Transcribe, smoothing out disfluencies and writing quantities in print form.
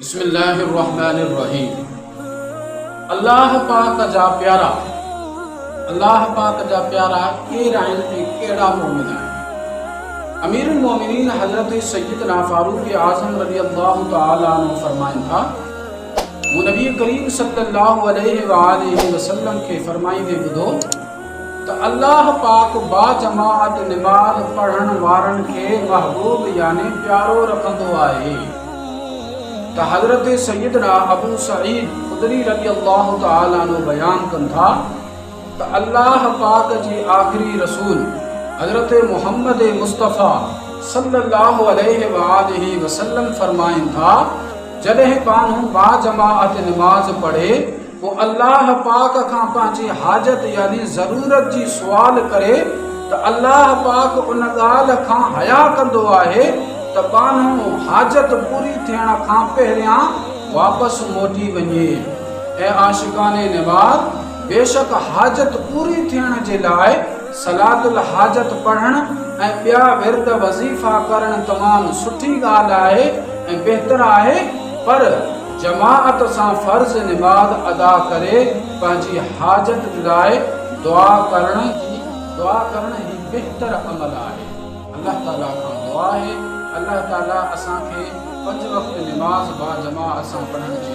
बिस्मिल्लाहिर्रहमानिर्रहीम। अल्लाह पाक जा प्यारा केड़ा आहिनि ऐं कहिड़ा मोमिन आहिनि। अमीरुल मोमिनीन हज़रत सय्यदना फारूक आज़म रज़ियल्लाहु तआला अन्हु फरमाइनि था, मूं नबी करीम सल्लल्लाहु अलैहि वसल्लम खे फरमाईंदे ॿुधो त अल्लाह पाक बाजमाअत निमाज़ पढ़ण वारनि खे महबूब यानी प्यारो रखंदो आहे। त हज़रत सय्यदना अबू सईद खुदरी रज़ियल्लाहु तआला अन्हु बयान कनि था त अल्लाह पाक जी आखिरी रसूल हज़रत मोहम्मद मुस्तफ़ा सल्लल्लाहु अलैहि वसल्लम फरमाइनि था, जॾहिं माण्हू बाजमाअत निमाज़ पढ़े वो अल्लाह पाक खां पंहिंजी हाजत यानी ज़रूरत जी सुवाल करे त अल्लाह पाक उन ॻाल्हि खां हया कंदो आहे त माण्हू हाजत पूरी थियण खां पहिरियां वापसि मोटी वञे। ऐं आशिकाने निमाज़ बेशक हाजत पूरी थियण जे लाइ सलातुल हाजत पढ़ण ऐं ॿिया विर्द वज़ीफ़ा करण तमामु सुठी ॻाल्हि आहे ऐं बहितर आहे, पर जमाअत सां फ़र्ज़ निमाज़ अदा करे पंहिंजी हाजत लाइ दुआ करण ही बहितर अमल आहे। अल्लाह ताला खां दुआ आहे अल्लाह ताला असांखे 5 वक़्त निमाज़ बा जमाअत सां पढ़ण जी